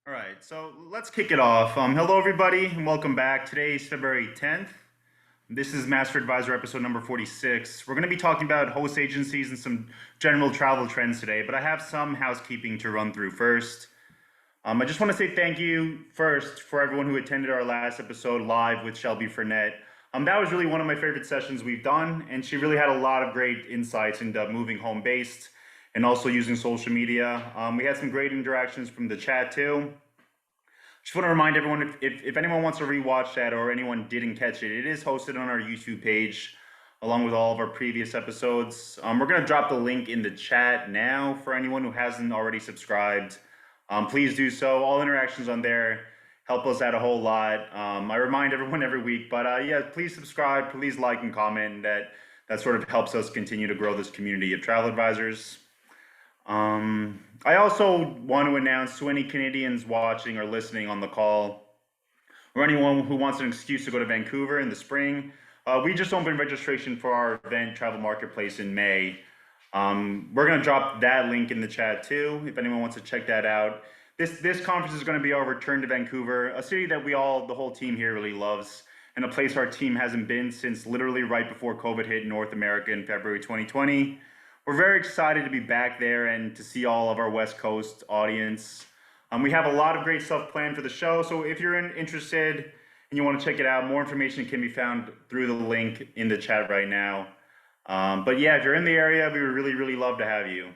All right, so let's kick it off. Hello, everybody, and welcome back. Today is February 10th. This is MasterAdvisor episode number 46. We're going to be talking about host agencies and some general travel trends today, but I have some housekeeping to run through first. I just want to say thank you first for everyone who attended our last episode live with Shelby Furnett. That was really one of my favorite sessions we've done, and she really had a lot of great insights into moving home based and also using social media. We had some great interactions from the chat too. Just want to remind everyone if anyone wants to rewatch that or anyone didn't catch it, it is hosted on our YouTube page along with all of our previous episodes. We're going to drop the link in the chat now for anyone who hasn't already subscribed. Please do so. All interactions on there help us out a whole lot. I remind everyone every week, but yeah, please subscribe, please like and comment. That sort of helps us continue to grow this community of travel advisors. I also want to announce to any Canadians watching or listening on the call, or anyone who wants an excuse to go to Vancouver in the spring, we just opened registration for our event Travel Marketplace in May. We're going to drop that link in the chat too, if anyone wants to check that out. This conference is going to be our return to Vancouver, a city that the whole team here really loves, and a place our team hasn't been since literally right before COVID hit North America in February 2020. We're very excited to be back there and to see all of our West Coast audience. We have a lot of great stuff planned for the show, so if you're interested and you want to check it out, more information can be found through the link in the chat right now. But yeah, if you're in the area, we would really, really love to have you.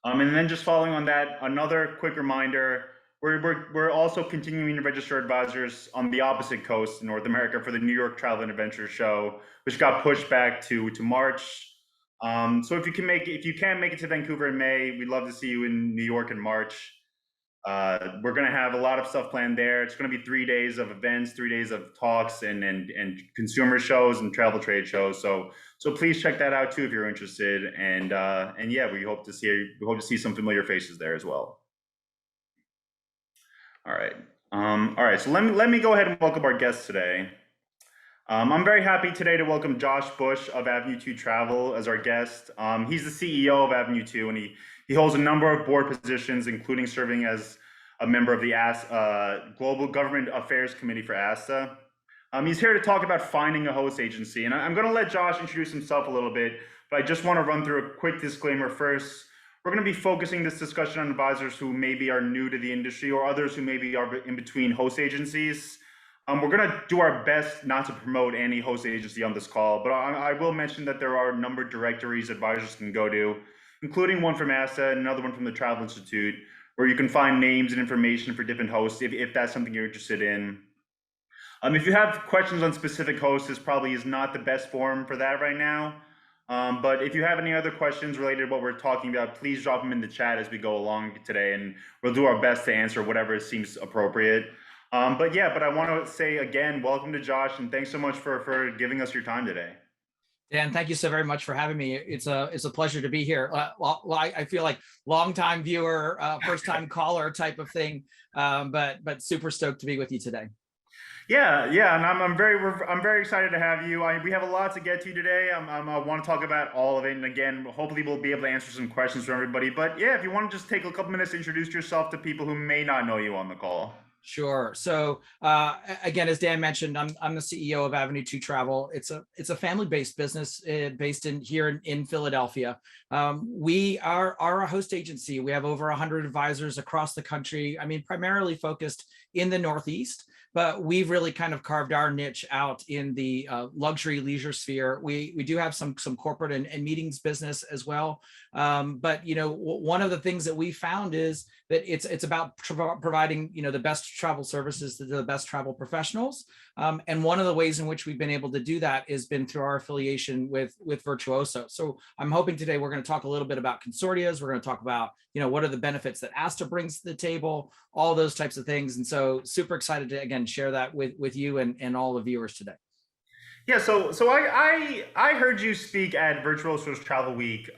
And then just following on that, another quick reminder, we're also continuing to register advisors on the opposite coast in North America for the New York Travel and Adventure Show, which got pushed back to March. So if you can make it to Vancouver in May, we'd love to see you in New York in March. We're going to have a lot of stuff planned there. It's going to be 3 days of events, 3 days of talks and consumer shows and travel trade shows. So please check that out too if you're interested. And yeah, we hope to see some familiar faces there as well. All right. So let me go ahead and welcome our guests today. I'm very happy today to welcome Josh Bush of Avenue 2 Travel as our guest. He's the CEO of Avenue 2, and he holds a number of board positions, including serving as a member of the Global Government Affairs Committee for ASTA. He's here to talk about finding a host agency, and I'm going to let Josh introduce himself a little bit, but I just want to run through a quick disclaimer first. We're going to be focusing this discussion on advisors who maybe are new to the industry or others who maybe are in between host agencies. We're going to do our best not to promote any host agency on this call, but I will mention that there are a number of directories advisors can go to, including one from ASTA and another one from the Travel Institute, where you can find names and information for different hosts if that's something you're interested in. If you have questions on specific hosts, this probably is not the best forum for that right now. But if you have any other questions related to what we're talking about, please drop them in the chat as we go along today, and we'll do our best to answer whatever seems appropriate. But I want to say again, welcome to Josh, and thanks so much for giving us your time today. Dan, thank you so very much for having me. It's a pleasure to be here. I feel like longtime viewer, first time caller type of thing, but super stoked to be with you today. Yeah, and I'm very excited to have you. We have a lot to get to today. I want to talk about all of it, and again, hopefully we'll be able to answer some questions from everybody. But yeah, if you want to just take a couple minutes to introduce yourself to people who may not know you on the call. Sure. So again, as Dan mentioned, I'm the CEO of Avenue 2 Travel. It's a family-based business based here in Philadelphia. We are a host agency. We have over 100 advisors across the country. I mean, primarily focused in the Northeast, but we've really kind of carved our niche out in the luxury leisure sphere. We do have some corporate and meetings business as well. But one of the things that we found is that it's about providing the best travel services to the best travel professionals. And one of the ways in which we've been able to do that has been through our affiliation with Virtuoso. So I'm hoping today we're going to talk a little bit about consortias. We're going to talk about what are the benefits that ASTA brings to the table, all those types of things. And so super excited to again share that with you and all the viewers today. Yeah, so I heard you speak at Virtuoso's Travel Week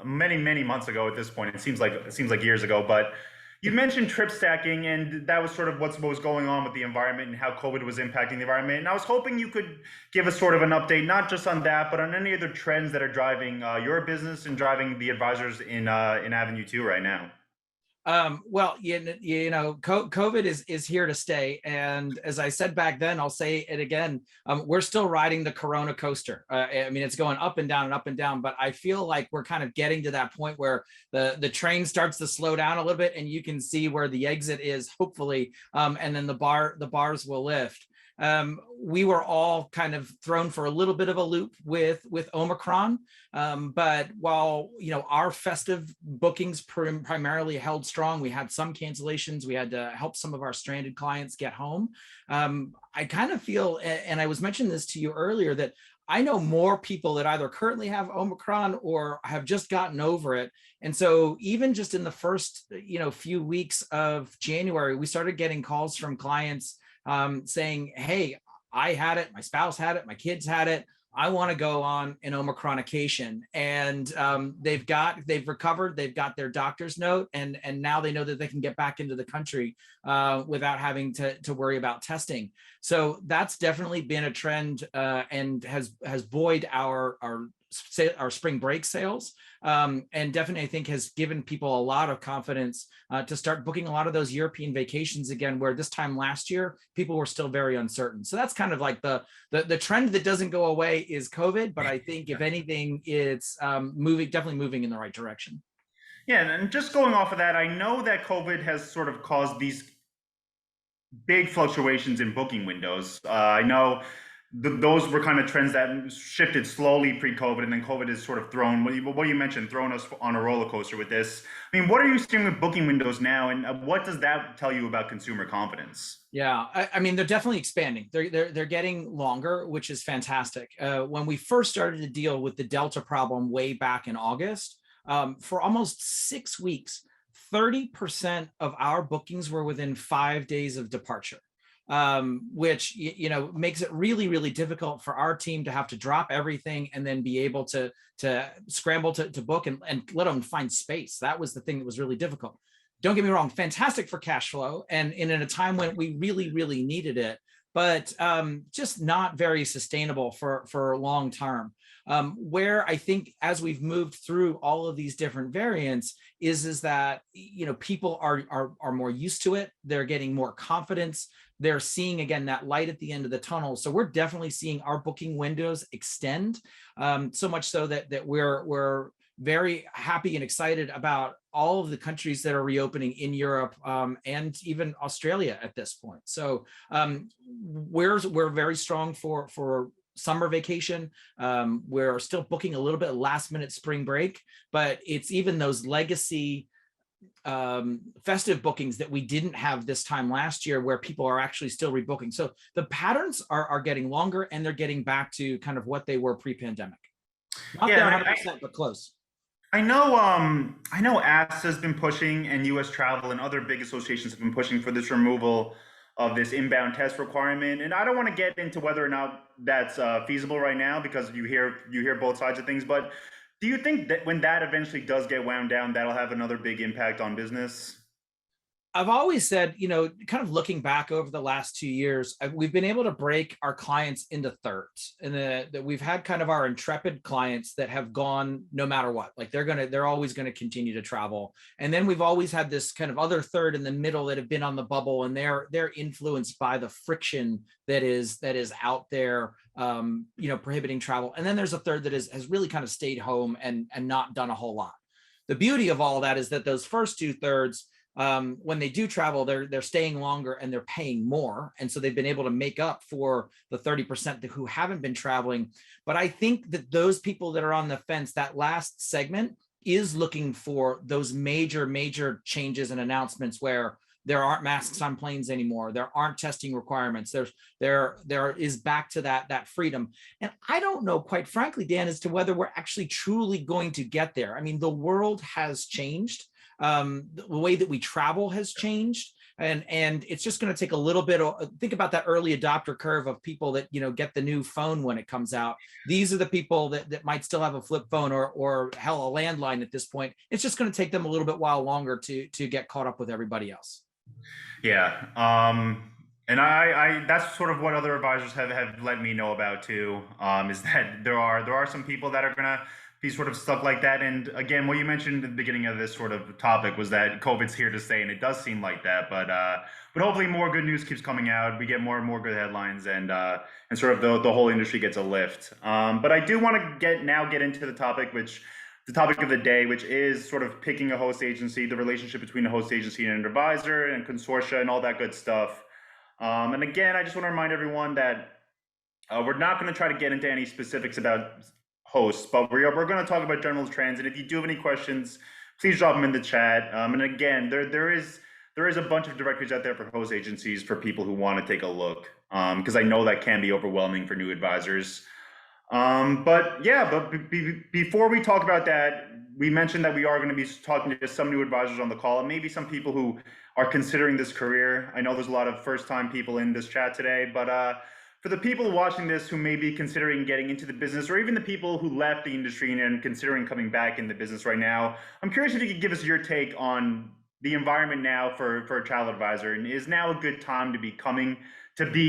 many months ago. At this point, it seems like years ago. But you mentioned trip stacking, and that was sort of what was going on with the environment and how COVID was impacting the environment. And I was hoping you could give us sort of an update, not just on that, but on any other trends that are driving your business and driving the advisors in Avenue 2 right now. COVID is here to stay, and as I said back then, I'll say it again. We're still riding the Corona coaster. I mean, it's going up and down and up and down, but I feel like we're kind of getting to that point where the train starts to slow down a little bit, and you can see where the exit is, hopefully, and then the bars will lift. We were all kind of thrown for a little bit of a loop with Omicron. But while our festive bookings primarily held strong, we had some cancellations. We had to help some of our stranded clients get home. I kind of feel, and I was mentioning this to you earlier, that I know more people that either currently have Omicron or have just gotten over it. And so even just in the first few weeks of January, we started getting calls from clients saying, hey, I had it, my spouse had it, my kids had it. I want to go on an Omicronication, and they've recovered, they've got their doctor's note, and now they know that they can get back into the country without having to worry about testing. So that's definitely been a trend and has buoyed our spring break sales, and definitely I think has given people a lot of confidence to start booking a lot of those European vacations again, where this time last year people were still very uncertain. So that's kind of like the trend that doesn't go away is COVID, but I think if anything, it's definitely moving in the right direction. Yeah, and just going off of that, I know that COVID has sort of caused these big fluctuations in booking windows. I know those were kind of trends that shifted slowly pre-COVID, and then COVID has sort of thrown what you mentioned, thrown us on a roller coaster with this. I mean, what are you seeing with booking windows now, and what does that tell you about consumer confidence? Yeah, I mean, they're definitely expanding. They're getting longer, which is fantastic. When we first started to deal with the Delta problem way back in August, for almost 6 weeks, 30% of our bookings were within 5 days of departure, which makes it really, really difficult for our team to have to drop everything and then be able to scramble to book and let them find space. That was the thing that was really difficult. Don't get me wrong, fantastic for cash flow and in a time when we really, really needed it, but just not very sustainable for long term. Where I think as we've moved through all of these different variants is that people are more used to it. They're getting more confidence. They're seeing again that light at the end of the tunnel. So we're definitely seeing our booking windows extend, so much so that we're very happy and excited about all of the countries that are reopening in Europe, and even Australia at this point. So we're very strong for summer vacation. We're still booking a little bit last minute spring break, but it's even those legacy festive bookings that we didn't have this time last year where people are actually still rebooking. So the patterns are getting longer, and they're getting back to kind of what they were pre-pandemic. Not there Yeah, 100%, but close. I know ASA has been pushing, and U.S. Travel and other big associations have been pushing for this removal of this inbound test requirement. And I don't want to get into whether or not that's feasible right now, because you hear both sides of things. But do you think that when that eventually does get wound down, that'll have another big impact on business? I've always said, kind of looking back over the last 2 years, we've been able to break our clients into thirds, and that we've had kind of our intrepid clients that have gone no matter what, like they're always going to continue to travel. And then we've always had this kind of other third in the middle that have been on the bubble, and they're influenced by the friction that is out there, prohibiting travel. And then there's a third that has really kind of stayed home and not done a whole lot. The beauty of all of that is that those first two thirds, when they do travel, they're staying longer and they're paying more. And so they've been able to make up for the 30% who haven't been traveling. But I think that those people that are on the fence, that last segment, is looking for those major changes and announcements where there aren't masks on planes anymore. There aren't testing requirements. There is back to that freedom. And I don't know, quite frankly, Dan, as to whether we're actually truly going to get there. I mean, the world has changed. The way that we travel has changed, and it's just going to take a little bit of, think about that early adopter curve of people that get the new phone when it comes out. These are the people that might still have a flip phone or hell, a landline at this point. It's just going to take them a little bit while longer to get caught up with everybody else. Yeah. And I that's sort of what other advisors have let me know about too. Is that there are some people that are gonna be sort of stuck like that. And again, what you mentioned at the beginning of this sort of topic was that COVID's here to stay, and it does seem like that. But hopefully, more good news keeps coming out. We get more and more good headlines, and sort of the whole industry gets a lift. But I do want to get into the topic, which the topic of the day, which is sort of picking a host agency, the relationship between a host agency and an advisor, and consortia, and all that good stuff. And again, I just want to remind everyone that we're not going to try to get into any specifics about hosts, but we're going to talk about general trends. And if you do have any questions, please drop them in the chat. And again, there is a bunch of directories out there for host agencies for people who want to take a look, because I know that can be overwhelming for new advisors. But yeah, before we talk about that, we mentioned that we are going to be talking to some new advisors on the call, and maybe some people who are considering this career. I know there's a lot of first-time people in this chat today, but for the people watching this who may be considering getting into the business, or even the people who left the industry and considering coming back in the business right now, I'm curious if you could give us your take on the environment now for a travel advisor. And is now a good time to be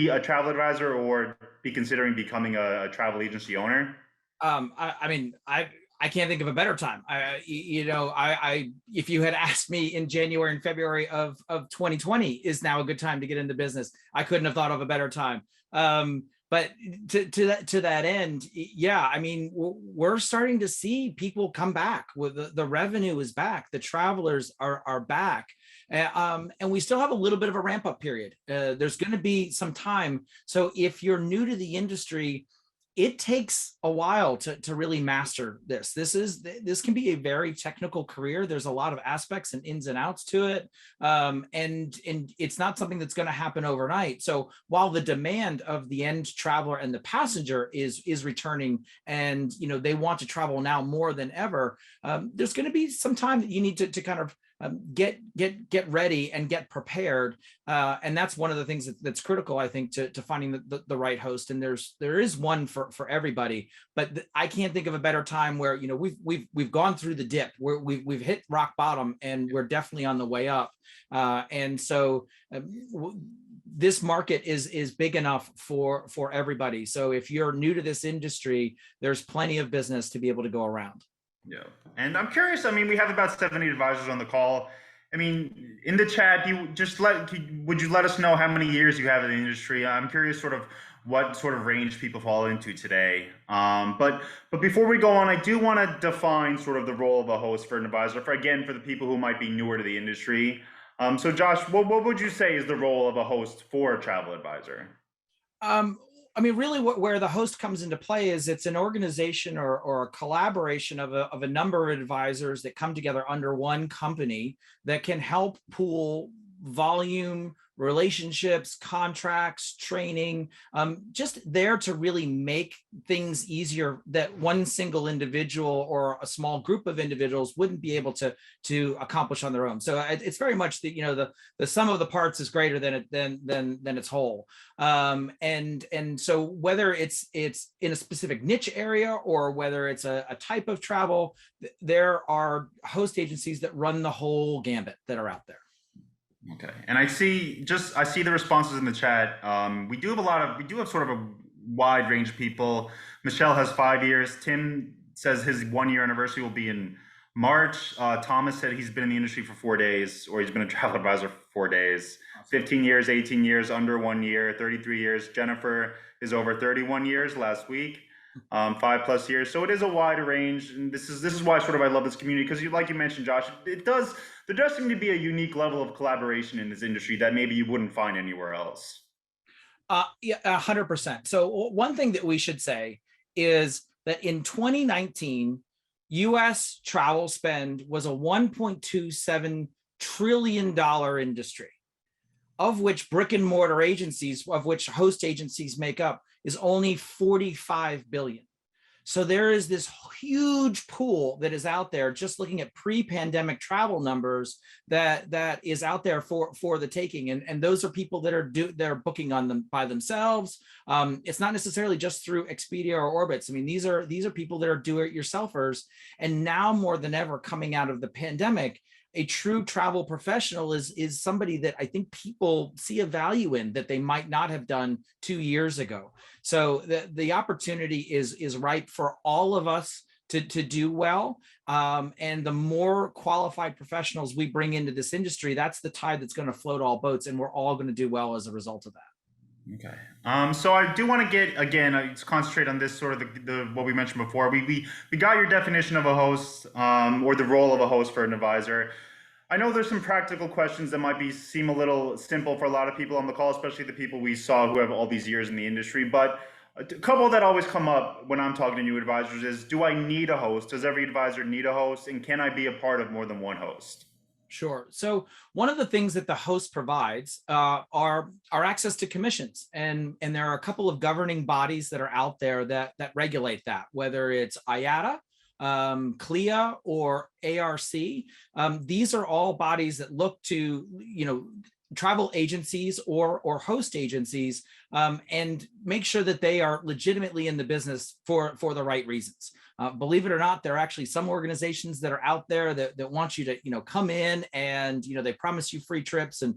a travel advisor, or be considering becoming a travel agency owner? I mean, I can't think of a better time. If you had asked me in January and February of 2020, is now a good time to get into business, I couldn't have thought of a better time. But to that end, yeah, I mean, we're starting to see people come back. With the revenue is back, the travelers are back, and we still have a little bit of a ramp up period. There's going to be some time. So if you're new to the industry, it takes a while to really master this. This can be a very technical career. There's a lot of aspects and ins and outs to it. And it's not something that's going to happen overnight. So while the demand of the end traveler and the passenger is returning, and they want to travel now more than ever, there's going to be some time that you need to kind of get ready and get prepared, and that's one of the things that's critical, I think, to finding the right host. And there is one for everybody, but I can't think of a better time where we've gone through the dip, where we've hit rock bottom, and we're definitely on the way up. And so this market is big enough for everybody. So if you're new to this industry, there's plenty of business to be able to go around. Yeah. And I'm curious, I mean, we have about 70 advisors on the call. I mean, in the chat, would you let us know how many years you have in the industry? I'm curious sort of what sort of range people fall into today. But before we go on, I do want to define sort of the role of a host for an advisor, for the people who might be newer to the industry. So Josh, what would you say is the role of a host for a travel advisor? I mean, really where the host comes into play is it's an organization or a collaboration of a number of advisors that come together under one company that can help pool volume, relationships, contracts, training, just there to really make things easier that one single individual or a small group of individuals wouldn't be able to accomplish on their own. So it's very much the sum of the parts is greater than its whole. And so whether it's in a specific niche area, or whether it's a type of travel, there are host agencies that run the whole gambit that are out there. Okay, and I see the responses in the chat. We do have sort of a wide range of people. Michelle has 5 years. Tim says his 1 year anniversary will be in March. Thomas said he's been in the industry for 4 days, or he's been a travel advisor for 4 days. 15 years, 18 years, under 1 year, 33 years. Jennifer is over 31 years last week. 5+ years. So it is a wide range, and this is why sort of I love this community, because like you mentioned, Josh, there does seem to be a unique level of collaboration in this industry that maybe you wouldn't find anywhere else. Yeah, 100%. So one thing that we should say is that in 2019, U.S. travel spend was a $1.27 trillion industry, of which brick and mortar agencies, of which host agencies make up, is only 45 billion. So there is this huge pool that is out there, just looking at pre-pandemic travel numbers, that is out there for the taking. And those are people that are booking on them by themselves. It's not necessarily just through Expedia or Orbitz. I mean, these are people that are do-it-yourselfers. And now more than ever, coming out of the pandemic, a true travel professional is somebody that I think people see a value in that they might not have done 2 years ago. So the opportunity is ripe for all of us to do well. And the more qualified professionals we bring into this industry, that's the tide that's going to float all boats, and we're all going to do well as a result of that. Okay. So I do want to get again, concentrate on this sort of the what we mentioned before. We got your definition of a host, or the role of a host for an advisor. I know there's some practical questions that might be seem a little simple for a lot of people on the call, especially the people we saw who have all these years in the industry. But a couple that always come up when I'm talking to new advisors is, do I need a host? Does every advisor need a host? And can I be a part of more than one host? Sure. So one of the things that the host provides are access to commissions, and there are a couple of governing bodies that are out there that regulate that, whether it's IATA, CLIA, or ARC. These are all bodies that look to travel agencies or host agencies, and make sure that they are legitimately in the business for the right reasons. Believe it or not, there are actually some organizations that are out there that want you to come in, and they promise you free trips, and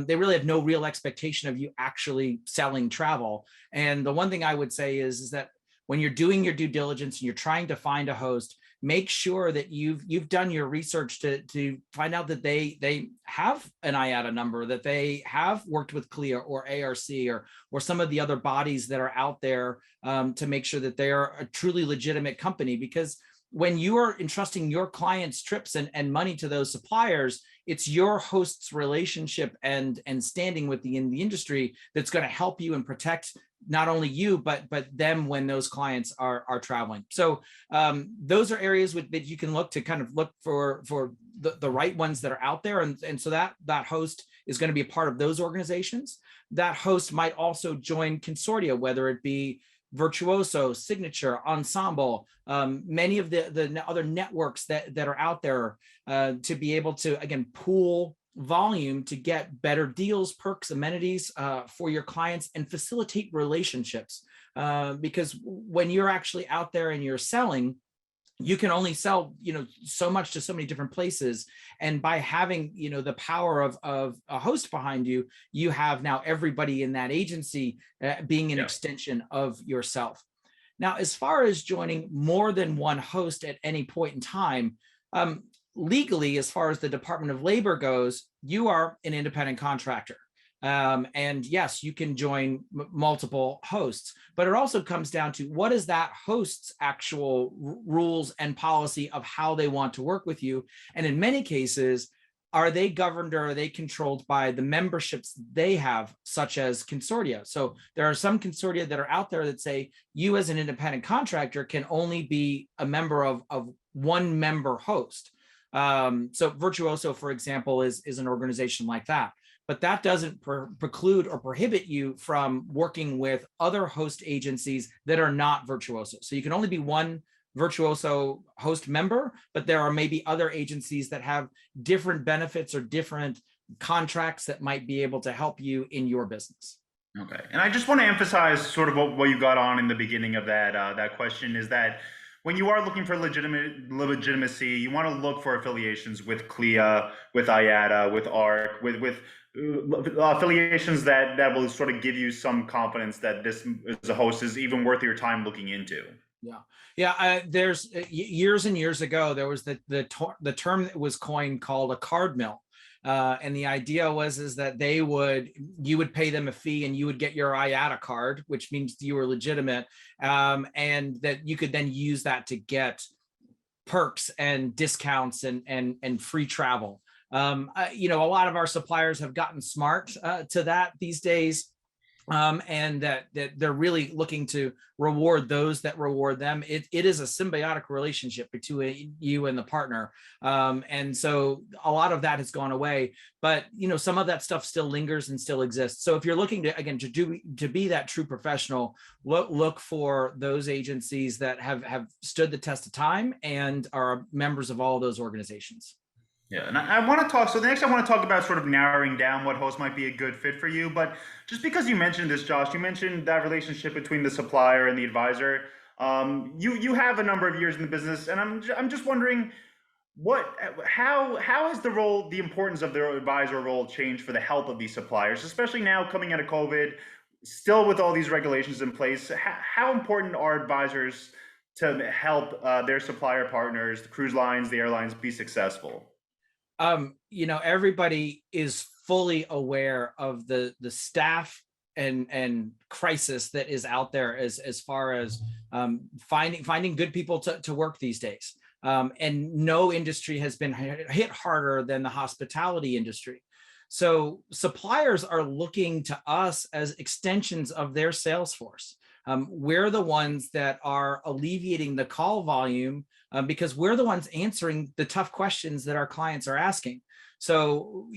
they really have no real expectation of you actually selling travel. And the one thing I would say is that when you're doing your due diligence and you're trying to find a host, make sure that you've done your research to find out that they have an IATA number, that they have worked with CLIA or ARC or some of the other bodies that are out there, to make sure that they are a truly legitimate company. Because when you are entrusting your clients' trips and money to those suppliers, it's your host's relationship and standing with in the industry that's going to help you and protect not only you, but them when those clients are traveling. So those are areas that you can look to kind of look for the right ones that are out there. And so that host is going to be a part of those organizations. That host might also join consortia, whether it be Virtuoso, Signature, Ensemble, many of the other networks that are out there, to be able to, again, pool volume to get better deals, perks, amenities for your clients, and facilitate relationships. Because when you're actually out there and you're selling, you can only sell so much to so many different places, and by having the power of a host behind you, you have now everybody in that agency being an extension of yourself. Now, as far as joining more than one host at any point in time, legally, as far as the Department of Labor goes, you are an independent contractor. And yes, you can join multiple hosts, but it also comes down to what is that host's actual rules and policy of how they want to work with you. And in many cases, are they governed or are they controlled by the memberships they have, such as consortia? So there are some consortia that are out there that say you as an independent contractor can only be a member of one member host. So Virtuoso, for example, is an organization like that. But that doesn't preclude or prohibit you from working with other host agencies that are not Virtuoso. So you can only be one Virtuoso host member, but there are maybe other agencies that have different benefits or different contracts that might be able to help you in your business. Okay, and I just want to emphasize sort of what you got on in the beginning of that question is that when you are looking for legitimacy, you want to look for affiliations with CLIA, with IATA, with ARC, with affiliations that will sort of give you some confidence that this as a host is even worth your time looking into. Yeah. There's years and years ago, there was the term that was coined called a card mill. And the idea is that you would pay them a fee and you would get your IATA card, which means you were legitimate, and that you could then use that to get perks and discounts and free travel. A lot of our suppliers have gotten smart to that these days. And that they're really looking to reward those that reward them. It is a symbiotic relationship between you and the partner. And so a lot of that has gone away, but some of that stuff still lingers and still exists. So if you're looking to be that true professional, look for those agencies that have stood the test of time and are members of all of those organizations. Yeah, and I want to talk. So the next, I want to talk about sort of narrowing down what host might be a good fit for you. But just because you mentioned this, Josh, you mentioned that relationship between the supplier and the advisor. You have a number of years in the business, and I'm just wondering how has the importance of the advisor role changed for the health of these suppliers, especially now coming out of COVID, still with all these regulations in place. How important are advisors to help their supplier partners, the cruise lines, the airlines, be successful? Everybody is fully aware of the staff and crisis that is out there as far as finding good people to work these days. And no industry has been hit harder than the hospitality industry. So suppliers are looking to us as extensions of their sales force. We're the ones that are alleviating the call volume because we're the ones answering the tough questions that our clients are asking. So,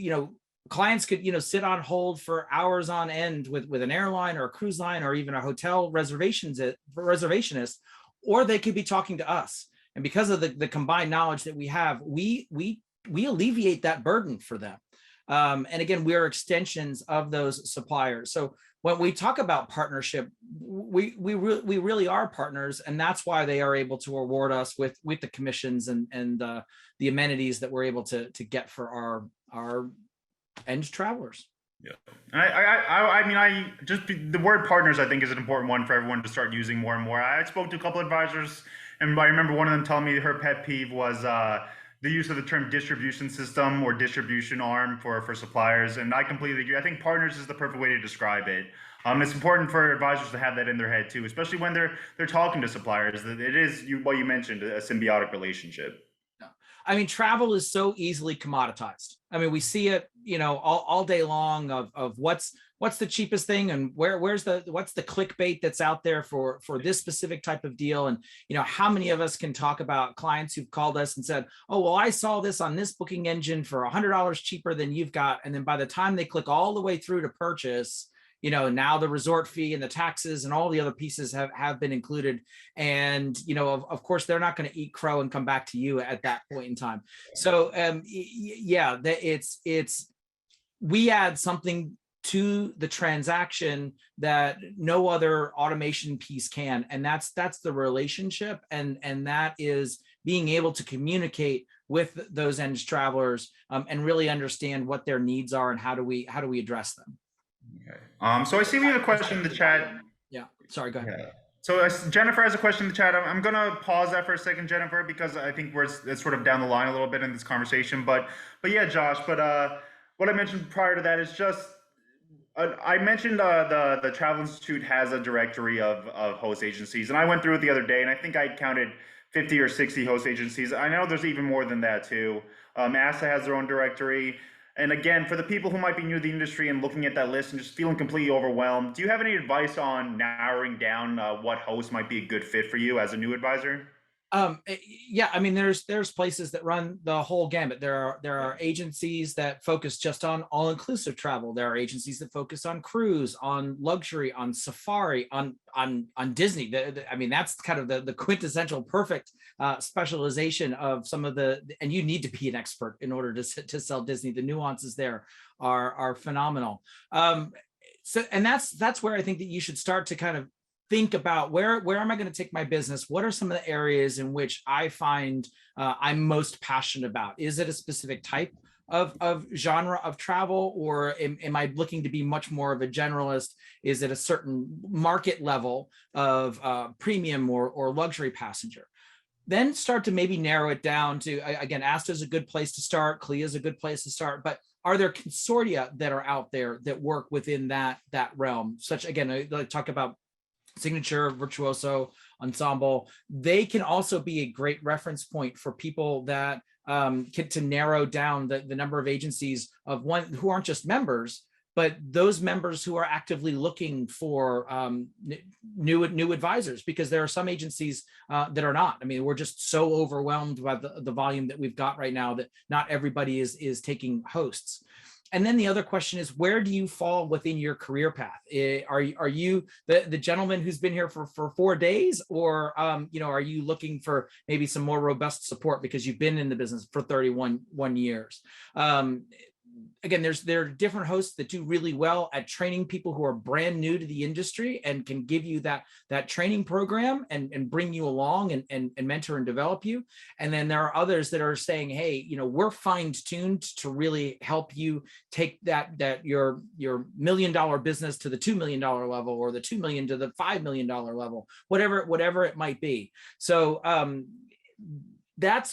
clients could, sit on hold for hours on end with an airline or a cruise line or even a hotel reservationist, or they could be talking to us. And because of the combined knowledge that we have, we alleviate that burden for them. And again, we are extensions of those suppliers. So when we talk about partnership, we really are partners, and that's why they are able to award us with the commissions and the amenities that we're able to get for our end travelers. Yeah, I just the word partners I think is an important one for everyone to start using more and more. I spoke to a couple advisors, and I remember one of them telling me her pet peeve was the use of the term distribution system or distribution arm for suppliers, and I completely agree. I think partners is the perfect way to describe it. It's important for advisors to have that in their head too, especially when they're talking to suppliers. That it is what you mentioned, a symbiotic relationship. I mean, travel is so easily commoditized. I mean, we see it, all day long of what's the cheapest thing and what's the clickbait that's out there for this specific type of deal. And, how many of us can talk about clients who've called us and said, oh, well, I saw this on this booking engine for $100 cheaper than you've got. And then by the time they click all the way through to purchase, now the resort fee and the taxes and all the other pieces have been included. And, of course, they're not going to eat crow and come back to you at that point in time. So, yeah, we add something to the transaction that no other automation piece can. And that's the relationship. And that is being able to communicate with those end travelers and really understand what their needs are and how do we address them. Okay. So I see we have a question in the chat. Yeah. Sorry, go ahead. Yeah. So Jennifer has a question in the chat. I'm going to pause that for a second, Jennifer, because I think it's sort of down the line a little bit in this conversation. But yeah, Josh. But what I mentioned prior to that is just I mentioned the Travel Institute has a directory of host agencies, and I went through it the other day, and I think I counted 50 or 60 host agencies. I know there's even more than that too. ASA has their own directory. And again, for the people who might be new to the industry and looking at that list and just feeling completely overwhelmed, do you have any advice on narrowing down what host might be a good fit for you as a new advisor? Yeah, I mean, there's places that run the whole gamut. There are agencies that focus just on all-inclusive travel. There are agencies that focus on cruise, on luxury, on safari, on Disney. I mean, that's kind of the quintessential perfect specialization of some of and you need to be an expert in order to sell Disney. The nuances there are phenomenal. And that's where I think that you should start to kind of think about where am I going to take my business? What are some of the areas in which I find I'm most passionate about? Is it a specific type of genre of travel, or am I looking to be much more of a generalist? Is it a certain market level of premium or luxury passenger? Then start to maybe narrow it down to, again, ASTA is a good place to start. CLIA is a good place to start, but are there consortia that are out there that work within that realm? Such, again, I talk about Signature, Virtuoso, Ensemble. They can also be a great reference point for people that get to narrow down the number of agencies of one who aren't just members, but those members who are actively looking for new advisors, because there are some agencies that are not. I mean, we're just so overwhelmed by the volume that we've got right now that not everybody is taking hosts. And then the other question is, where do you fall within your career path? Are you the gentleman who's been here for 4 days, or are you looking for maybe some more robust support because you've been in the business for 31 years? again, there are different hosts that do really well at training people who are brand new to the industry and can give you that training program and bring you along and mentor and develop you. And then there are others that are saying, hey, we're fine-tuned to really help you take your $1 million business to the $2 million level, or the 2 million to the $5 million level, whatever it might be. So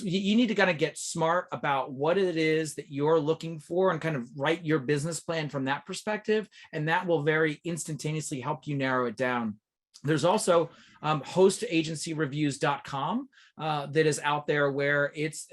you need to kind of get smart about what it is that you're looking for and kind of write your business plan from that perspective. And that will very instantaneously help you narrow it down. There's also hostagencyreviews.com that is out there, where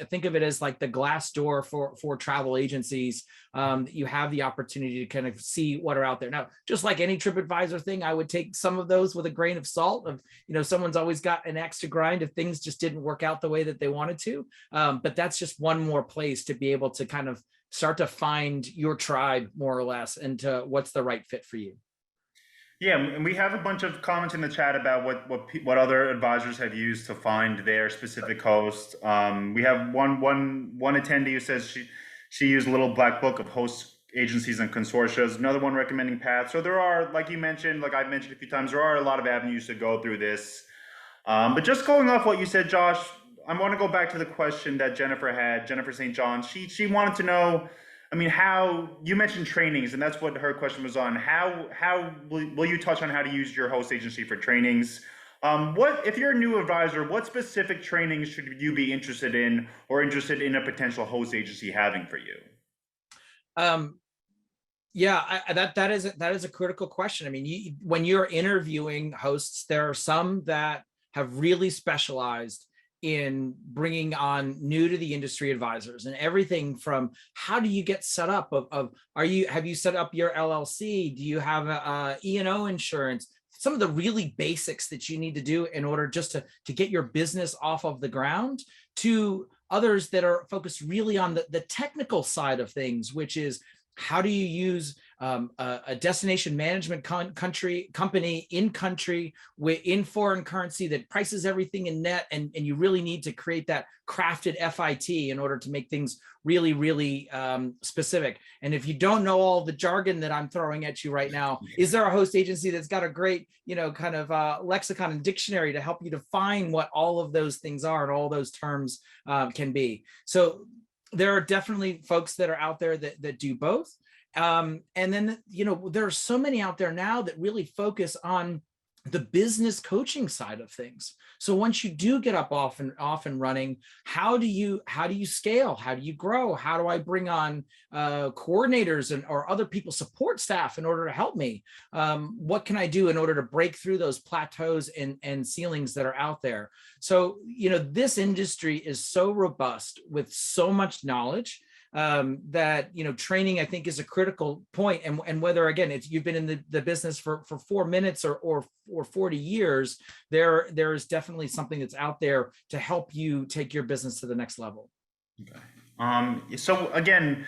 think of it as like the glass door for travel agencies. You have the opportunity to kind of see what are out there. Now, just like any TripAdvisor thing, I would take some of those with a grain of salt of, someone's always got an axe to grind if things just didn't work out the way that they wanted to. But that's just one more place to be able to kind of start to find your tribe, more or less, and to what's the right fit for you. Yeah, and we have a bunch of comments in the chat about what other advisors have used to find their specific host. We have one attendee who says she used a little black book of host agencies and consortia. Another one recommending Path. So there are, like you mentioned, like I've mentioned a few times, there are a lot of avenues to go through this. But just going off what you said, Josh, I want to go back to the question that Jennifer had. Jennifer St. John. She wanted to know, I mean, how you mentioned trainings, and that's what her question was on. How will you touch on how to use your host agency for trainings? What if you're a new advisor? What specific trainings should you be interested in, or interested in a potential host agency having for you? Yeah, that is a critical question. I mean, when you're interviewing hosts, there are some that have really specialized in bringing on new to the industry advisors, and everything from how do you get set up have you set up your LLC? Do you have a E&O insurance? Some of the really basics that you need to do in order just to get your business off of the ground, to others that are focused really on the technical side of things, which is how do you use a destination management company in country in foreign currency that prices everything in net, and you really need to create that crafted FIT in order to make things really, really specific. And if you don't know all the jargon that I'm throwing at you right now, is there a host agency that's got a great, kind of lexicon and dictionary to help you define what all of those things are and all those terms can be? So there are definitely folks that are out there that do both. And then, there are so many out there now that really focus on the business coaching side of things. So once you do get up off and running, how do you scale? How do you grow? How do I bring on coordinators or other people, support staff, in order to help me? What can I do in order to break through those plateaus and ceilings that are out there? So, this industry is so robust with so much knowledge that training, I think, is a critical point. And whether, again, you've been in the business for 4 minutes or 40 years, there is definitely something that's out there to help you take your business to the next level. Okay. So again,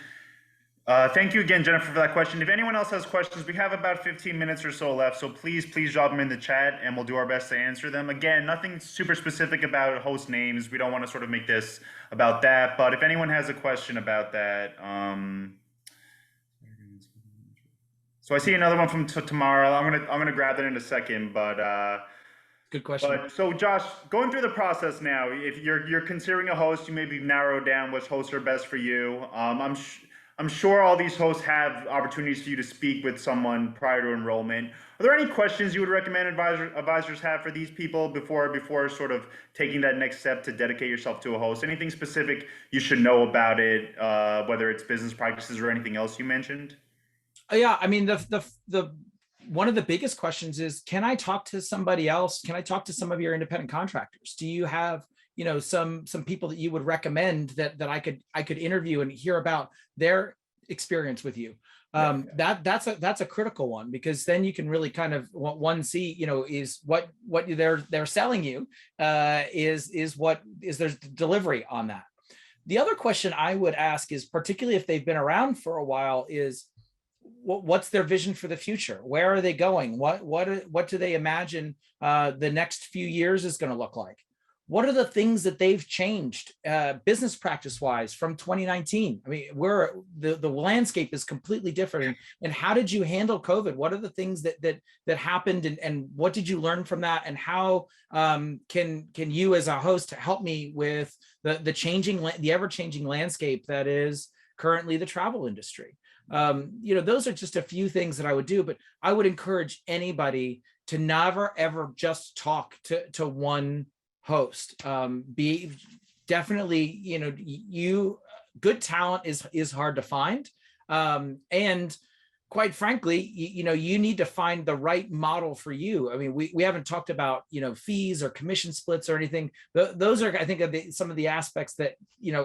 thank you again, Jennifer, for that question. If anyone else has questions, we have about 15 minutes or so left, so please drop them in the chat and we'll do our best to answer them. Again, nothing super specific about host names. We don't want to sort of make this about that, but if anyone has a question about that, so I see another one from tomorrow. I'm gonna grab that in a second, but good question. So Josh, going through the process now, if you're considering a host, you maybe narrow down which hosts are best for you. I'm sure all these hosts have opportunities for you to speak with someone prior to enrollment. Are there any questions you would recommend advisors have for these people before sort of taking that next step to dedicate yourself to a host? Anything specific you should know about it, whether it's business practices or anything else you mentioned? Yeah, I mean, the one of the biggest questions is, can I talk to somebody else? Can I talk to some of your independent contractors? Do you have some people that you would recommend that I could interview and hear about their experience with you? That's a critical one, because then you can really kind of see, is what they're selling you, is there's delivery on that. The other question I would ask is, particularly if they've been around for a while, is what's their vision for the future? Where are they going? What do they imagine the next few years is going to look like? what are the things that they've changed business practice wise from 2019? I mean, the landscape is completely different. And how did you handle COVID? What are the things that happened, and what did you learn from that? And how can you as a host help me with the ever changing landscape that is currently the travel industry? Those are just a few things that I would do, but I would encourage anybody to never ever just talk to one host. Be definitely, good talent is hard to find, and quite frankly, you need to find the right model for you. I mean, we haven't talked about fees or commission splits or anything. Those are, I think, some of the aspects that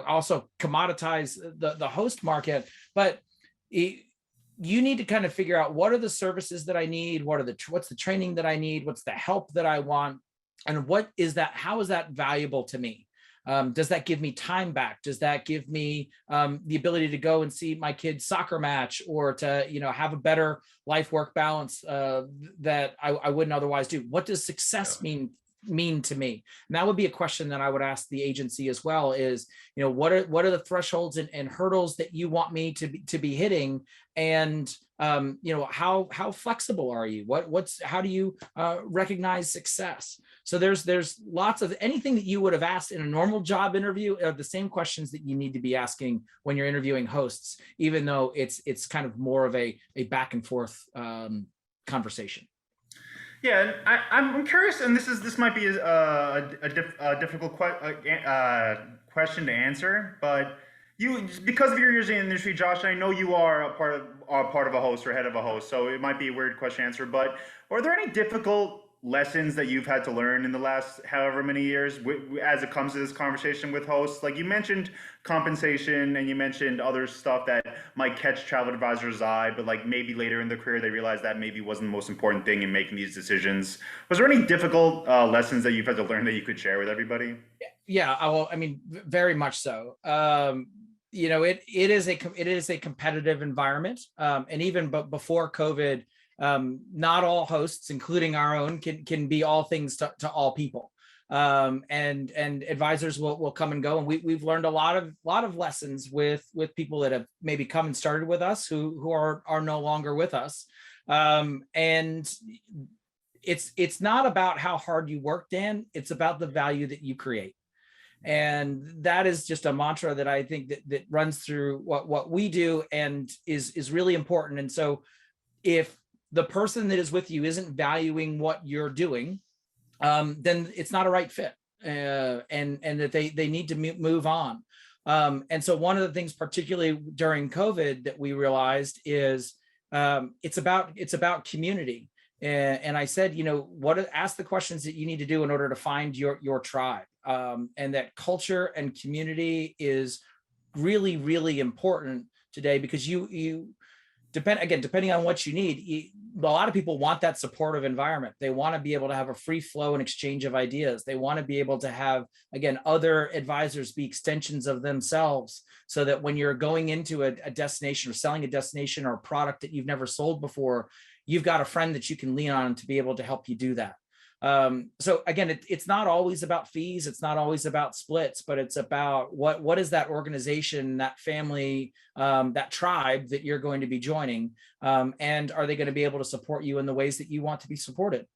also commoditize the host market, but you need to kind of figure out, what are the services that I need, what's the training that I need, what's the help that I want, and how is that valuable to me? Does that give me time back? Does that give me the ability to go and see my kid's soccer match, or to have a better life-work balance that I wouldn't otherwise do? What does success mean to me? And that would be a question that I would ask the agency as well, is what are the thresholds and hurdles that you want me to be hitting, and how flexible are you? How do you recognize success? So there's lots of anything that you would have asked in a normal job interview are the same questions that you need to be asking when you're interviewing hosts, even though it's kind of more of a back and forth conversation. Yeah, and I'm curious, and this might be a difficult question to answer, but because of your years in the industry, Josh, I know you are a part of a host or head of a host, so it might be a weird question to answer. But are there any difficult lessons that you've had to learn in the last however many years as it comes to this conversation with hosts? Like, you mentioned compensation and you mentioned other stuff that might catch travel advisors' eye, but like maybe later in their career they realize that maybe wasn't the most important thing in making these decisions. Was there any difficult lessons that you've had to learn that you could share with everybody? Yeah, well, I mean, very much so. It is a competitive environment, and even before COVID, not all hosts, including our own, can be all things to all people, and advisors will come and go, and we've learned a lot of lessons with people that have maybe come and started with us who are no longer with us, and it's not about how hard you work, Dan. It's about the value that you create. And that is just a mantra that I think that runs through what we do and is really important. And so if the person that is with you isn't valuing what you're doing, then it's not a right fit, and that they need to move on. And so one of the things, particularly during COVID, that we realized is it's about community. And I said, ask the questions that you need to do in order to find your tribe. And that culture and community is really, really important today, because depending on what you need, a lot of people want that supportive environment. They want to be able to have a free flow and exchange of ideas. They want to be able to have, again, other advisors be extensions of themselves, so that when you're going into a destination or selling a destination or a product that you've never sold before, you've got a friend that you can lean on to be able to help you do that. So again, it's not always about fees. It's not always about splits, but it's about what is that organization, that family, that tribe that you're going to be joining, and are they going to be able to support you in the ways that you want to be supported?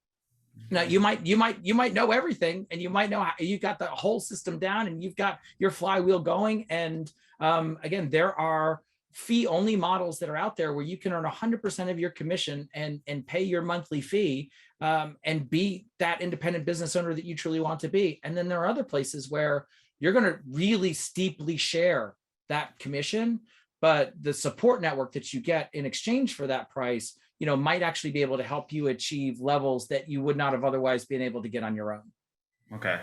Now, you might know everything, and you might know how you got the whole system down, and you've got your flywheel going. And again, there are fee-only models that are out there where you can earn 100% of your commission and pay your monthly fee, and be that independent business owner that you truly want to be. And then there are other places where you're going to really steeply share that commission, but the support network that you get in exchange for that price, might actually be able to help you achieve levels that you would not have otherwise been able to get on your own. Okay.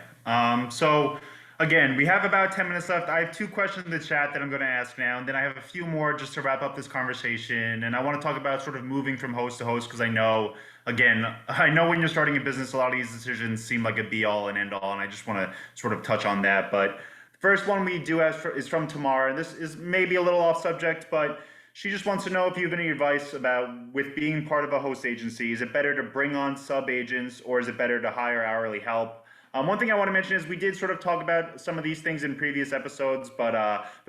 So again, we have about 10 minutes left. I have two questions in the chat that I'm going to ask now, and then I have a few more just to wrap up this conversation. And I want to talk about sort of moving from host to host, because I know when you're starting a business, a lot of these decisions seem like a be all and end all, and I just want to sort of touch on that. But the first one we do have is from Tamara, and this is maybe a little off subject, but she just wants to know if you have any advice about, with being part of a host agency, is it better to bring on sub agents, or is it better to hire hourly help? One thing I want to mention is we did sort of talk about some of these things in previous episodes, but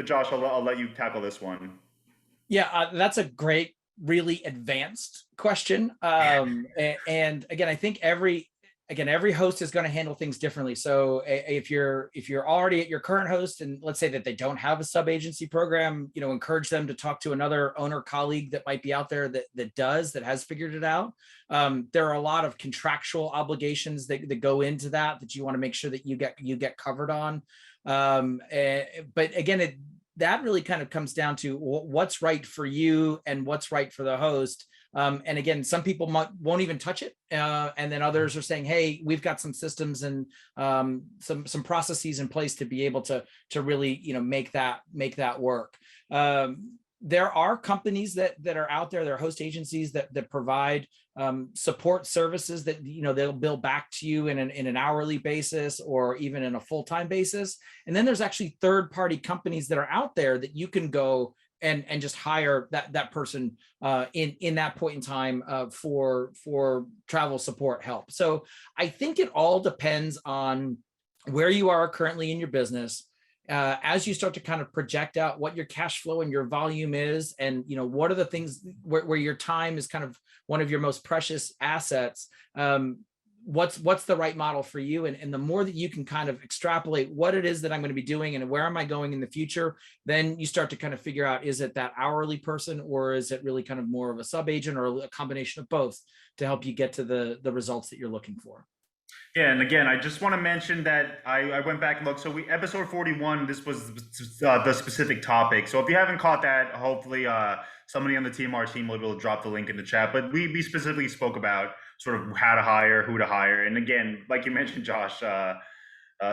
Josh, I'll let you tackle this one. Yeah, that's a great, really advanced question. And again, I think every host is going to handle things differently. So if you're already at your current host, and let's say that they don't have a sub agency program, encourage them to talk to another owner colleague that might be out there that has figured it out. There are a lot of contractual obligations that go into that you want to make sure that you get covered on. But again, that really kind of comes down to what's right for you and what's right for the host. And again, some people won't even touch it. And then others are saying, hey, we've got some systems and some processes in place to be able to really, make that work. There are companies that are out there, there are host agencies that provide support services that they'll bill back to you in an hourly basis or even in a full-time basis. And then there's actually third-party companies that are out there that you can go and just hire that person in that point in time for travel support help. So I think it all depends on where you are currently in your business. As you start to kind of project out what your cash flow and your volume is, and what are the things where your time is kind of one of your most precious assets, what's the right model for you, and the more that you can kind of extrapolate what it is that I'm going to be doing and where am I going in the future, then you start to kind of figure out, is it that hourly person or is it really kind of more of a sub agent or a combination of both to help you get to the results that you're looking for. Yeah, and again, I just want to mention that I went back and looked. So episode 41, this was the specific topic. So if you haven't caught that, hopefully somebody on the team, our team, will be able to drop the link in the chat. But we specifically spoke about sort of how to hire, who to hire, and again, like you mentioned, Josh.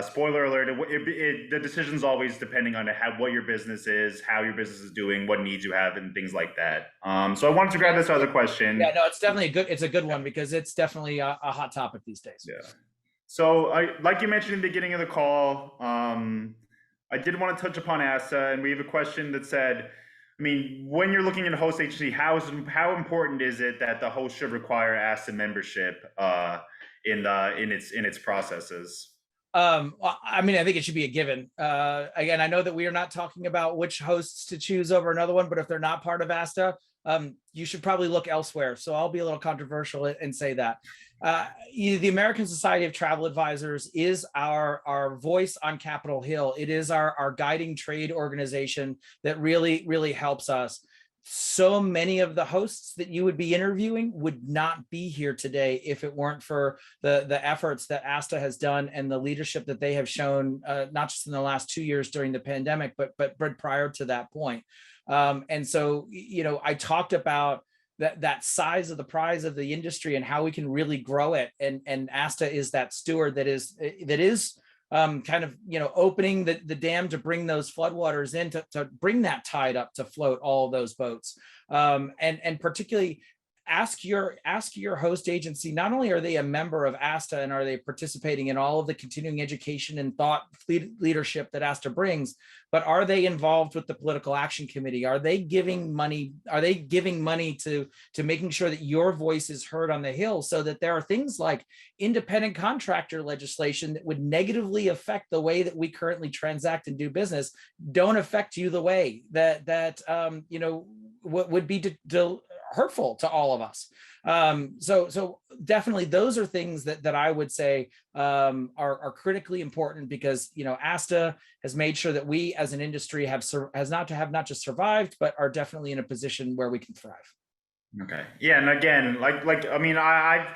Spoiler alert: the decision's always depending on what your business is, how your business is doing, what needs you have, and things like that. So I wanted to grab this other question. Yeah, no, it's definitely it's a good one because it's definitely a hot topic these days. Yeah. So, like you mentioned in the beginning of the call, I did want to touch upon ASTA, and we have a question that said, I mean, when you're looking at a host agency, how important is it that the host should require ASTA membership in its processes? I mean, I think it should be a given. Again, I know that we are not talking about which hosts to choose over another one, but if they're not part of ASTA, you should probably look elsewhere. So I'll be a little controversial and say that. The American Society of Travel Advisors is our voice on Capitol Hill. It is our guiding trade organization that really, really helps us. So many of the hosts that you would be interviewing would not be here today if it weren't for the efforts that ASTA has done and the leadership that they have shown, not just in the last 2 years during the pandemic, but prior to that point. And so, I talked about that size of the prize of the industry and how we can really grow it. And ASTA is that steward that is kind of, opening the dam to bring those floodwaters in to bring that tide up to float all of those boats. And particularly ask your host agency, not only are they a member of ASTA and are they participating in all of the continuing education and thought leadership that ASTA brings, but are they involved with the political action committee? Are they giving money? Are they giving money to making sure that your voice is heard on the Hill, so that there are things like independent contractor legislation that would negatively affect the way that we currently transact and do business don't affect you the way that what would be hurtful to all of us. So definitely those are things that I would say are critically important, because ASTA has made sure that we as an industry has not just survived, but are definitely in a position where we can thrive. Okay. Yeah, and again, I mean, I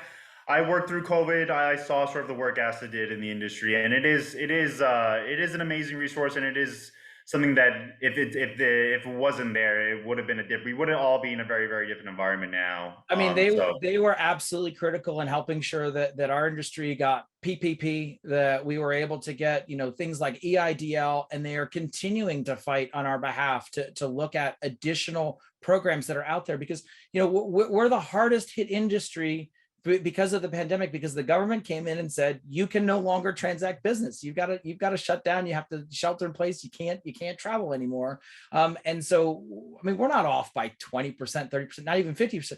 worked through COVID. I saw sort of the work ASTA did in the industry, and it is an amazing resource, and it is something that if it wasn't there, it would have been we would have all been in a very, very different environment now. I mean, they were absolutely critical in helping sure that our industry got PPP, that we were able to get things like EIDL, and they are continuing to fight on our behalf to look at additional programs that are out there, because we're the hardest hit industry because of the pandemic, because the government came in and said, you can no longer transact business. You've got to shut down. You have to shelter in place. You can't travel anymore. And so, I mean, we're not off by 20%, 30%, not even 50%.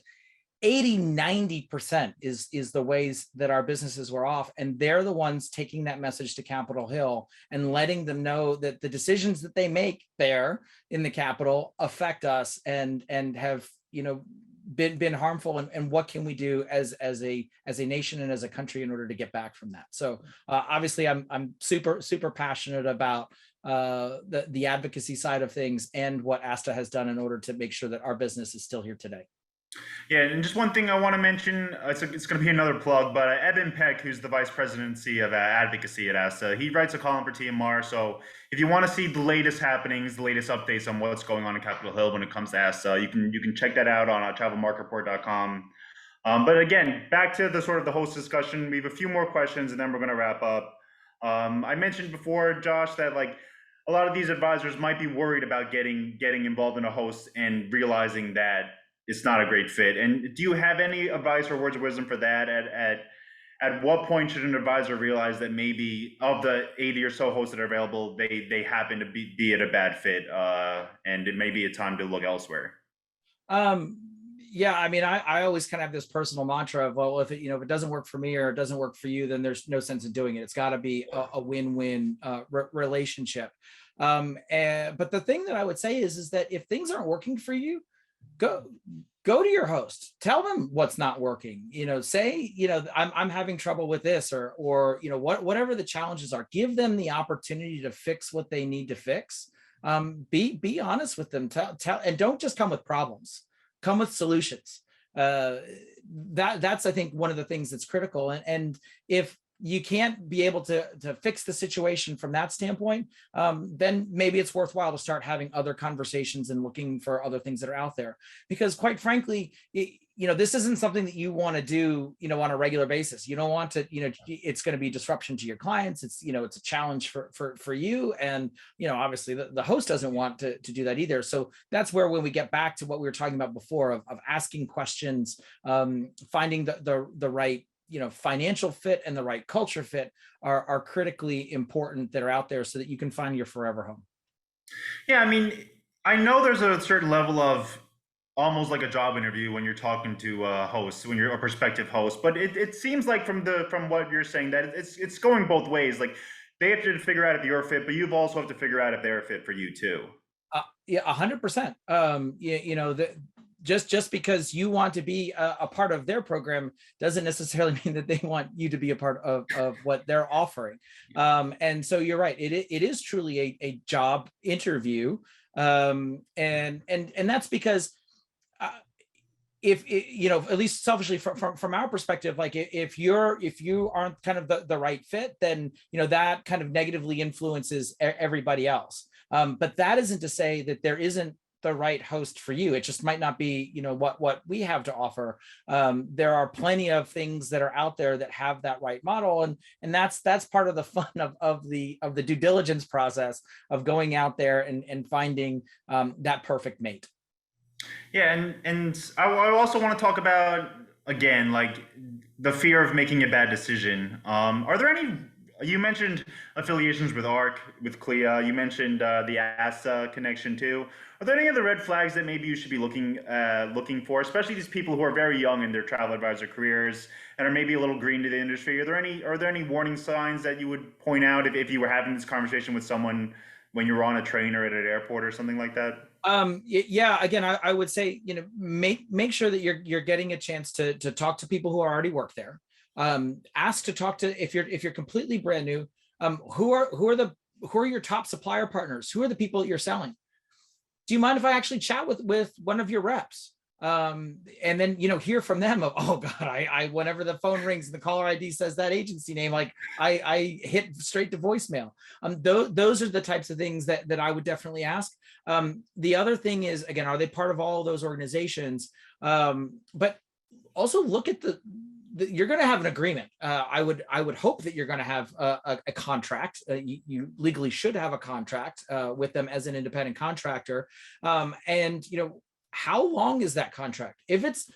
80-90% is the ways that our businesses were off, and they're the ones taking that message to Capitol Hill and letting them know that the decisions that they make there in the Capitol affect us and have been harmful, and what can we do as a nation and as a country in order to get back from that. So obviously I'm super passionate about the advocacy side of things and what ASTA has done in order to make sure that our business is still here today. Yeah, and just one thing I want to mention, it's going to be another plug, but Evan Peck, who's the vice presidency of advocacy at ASTA, he writes a column for TMR. So if you want to see the latest happenings, the latest updates on what's going on in Capitol Hill when it comes to ASTA, you can check that out on travelmarketreport.com. But again, back to the sort of the host discussion, we have a few more questions and then we're going to wrap up. I mentioned before, Josh, that like a lot of these advisors might be worried about getting involved in a host and realizing that it's not a great fit. And do you have any advice or words of wisdom for that? At what point should an advisor realize that maybe of the 80 or so hosts that are available, they happen to be at a bad fit, and it may be a time to look elsewhere? Yeah, I mean, I always kind of have this personal mantra of, well, if it doesn't work for me or it doesn't work for you, then there's no sense in doing it. It's got to be a win-win relationship. But the thing that I would say is that if things aren't working for you, go to your host, tell them what's not working, say, I'm having trouble with this, or whatever the challenges are. Give them the opportunity to fix what they need to fix. Be honest with them, tell, and don't just come with problems, come with solutions. That's I think one of the things that's critical. And if you can't be able to fix the situation from that standpoint, then maybe it's worthwhile to start having other conversations and looking for other things that are out there. Because quite frankly, this isn't something that you want to do, on a regular basis. You don't want to, it's going to be disruption to your clients. It's, it's a challenge for you. And, obviously the host doesn't want to do that either. So that's where, when we get back to what we were talking about before of asking questions, finding the right, financial fit and the right culture fit are critically important, that are out there so that you can find your forever home. Yeah, I mean, I know there's a certain level of almost like a job interview when you're talking to hosts, when you're a prospective host, but it seems like from what you're saying that it's going both ways. Like they have to figure out if you're a fit, but you've also have to figure out if they're a fit for you too. Yeah, 100%. Just because you want to be a part of their program doesn't necessarily mean that they want you to be a part of what they're offering. And so you're right. It is truly a job interview. And that's because if at least selfishly from our perspective, like if you aren't kind of the right fit, then that kind of negatively influences everybody else. But that isn't to say that there isn't the right host for you. It just might not be what we have to offer. There are plenty of things that are out there that have that right model, and that's part of the fun of the due diligence process of going out there and finding that perfect mate. Yeah, and I also want to talk about, again, like the fear of making a bad decision. Are there any? You mentioned affiliations with ARC, with CLIA. You mentioned the ASTA connection too. Are there any other red flags that maybe you should be looking for, especially these people who are very young in their travel advisor careers and are maybe a little green to the industry? Are there any warning signs that you would point out if you were having this conversation with someone when you were on a train or at an airport or something like that? Yeah, again, I would say, make sure that you're getting a chance to talk to people who already work there. Ask to talk to, if you're completely brand new, who are your top supplier partners? Who are the people that you're selling? Do you mind if I actually chat with one of your reps? And then, hear from them of, oh God, I whenever the phone rings and the caller ID says that agency name, like I hit straight to voicemail. Those are the types of things that I would definitely ask. The other thing is, again, are they part of all of those organizations? But also look at you're going to have an agreement. I would hope that you're going to have a contract. You legally should have a contract with them as an independent contractor. And how long is that contract? If it's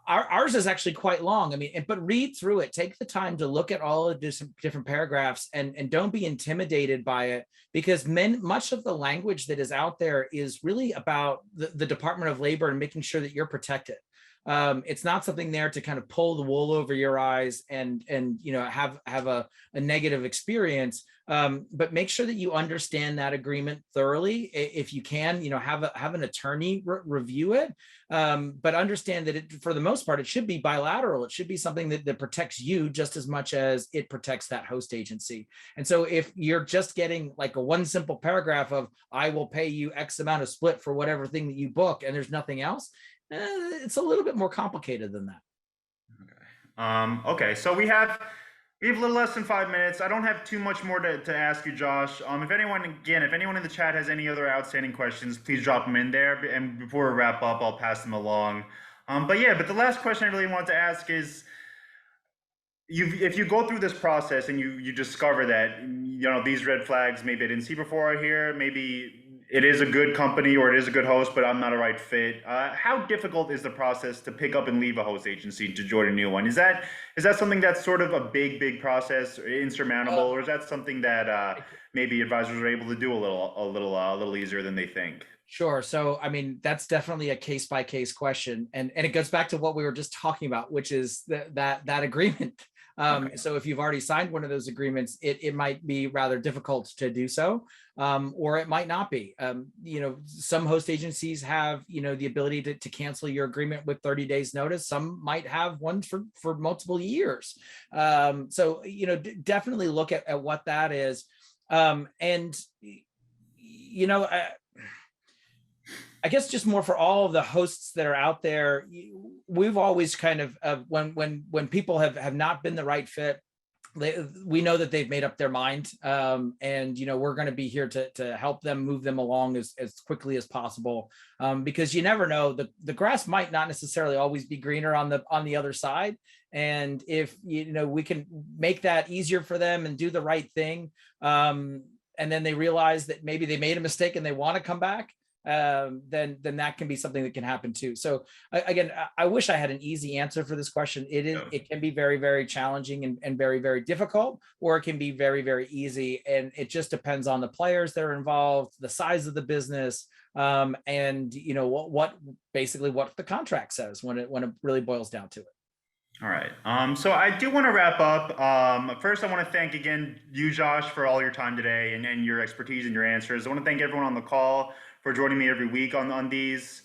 Ours is actually quite long. I mean, but read through it. Take the time to look at all of the different paragraphs, and don't be intimidated by it, because much of the language that is out there is really about the Department of Labor and making sure that you're protected. It's not something there to kind of pull the wool over your eyes and have a negative experience. But make sure that you understand that agreement thoroughly. If you can, have an attorney review it. But understand that for the most part, it should be bilateral. It should be something that protects you just as much as it protects that host agency. And so if you're just getting like a one simple paragraph of, I will pay you X amount of split for whatever thing that you book, and there's nothing else, it's a little bit more complicated than that. Okay, so we have a little less than 5 minutes. I don't have too much more to ask you, Josh. If anyone in the chat has any other outstanding questions, please drop them in there. And before we wrap up, I'll pass them along. But the last question I really wanted to ask is, if you go through this process and you discover that these red flags maybe I didn't see before here, maybe it is a good company or it is a good host, but I'm not a right fit. How difficult is the process to pick up and leave a host agency to join a new one? Is that something that's sort of a big process, or insurmountable, or is that something that maybe advisors are able to do a little easier than they think? Sure. So, I mean, that's definitely a case by case question, and it goes back to what we were just talking about, which is that agreement. Okay. So if you've already signed one of those agreements, it might be rather difficult to do so, or it might not be. Some host agencies have, the ability to cancel your agreement with 30 days notice. Some might have one for multiple years. So, definitely look at what that is. I guess just more for all of the hosts that are out there, we've always kind of when people have not been the right fit, we know that they've made up their mind, and we're going to be here to help them move them along as quickly as possible, because you never know, the grass might not necessarily always be greener on the other side. And if we can make that easier for them and do the right thing, and then they realize that maybe they made a mistake and they want to come back, then that can be something that can happen too. So again, I wish I had an easy answer for this question. It can be very, very challenging and very, very difficult, or it can be very, very easy. And it just depends on the players that are involved, the size of the business, and what the contract says when it really boils down to it. All right. So I do want to wrap up. First, I want to thank again you, Josh, for all your time today and your expertise and your answers. I want to thank everyone on the call for joining me every week on these.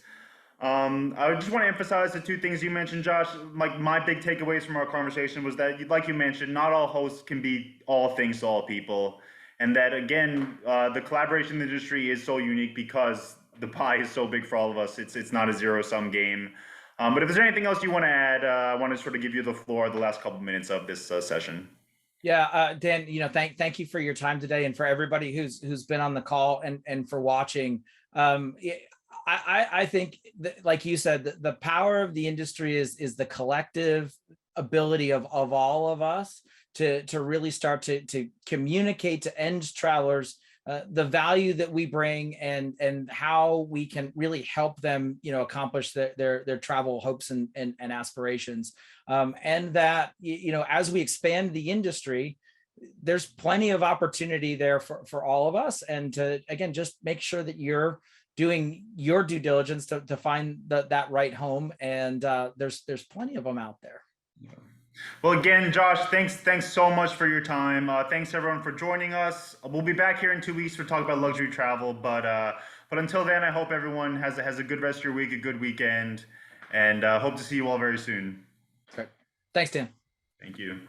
I just want to emphasize the two things you mentioned, Josh. Like, my big takeaways from our conversation was that, like you mentioned, not all hosts can be all things to all people. And that, again, the collaboration industry is so unique because the pie is so big for all of us. It's not a zero-sum game. But if there's anything else you want to add, I want to sort of give you the floor the last couple minutes of this session. Yeah, Dan, thank you for your time today, and for everybody who's been on the call and for watching. I think that, like you said, the power of the industry is the collective ability of all of us to really start to communicate to end travelers the value that we bring, and how we can really help them accomplish their travel hopes and aspirations, and that as we expand the industry, there's plenty of opportunity there for all of us, and to, again, just make sure that you're doing your due diligence to find that right home, and there's plenty of them out there. Yeah. Well, again, Josh, thanks so much for your time. Thanks everyone for joining us. We'll be back here in 2 weeks to talk about luxury travel, but until then, I hope everyone has a good rest of your week, a good weekend, and hope to see you all very soon. Great. Thanks, Dan. Thank you.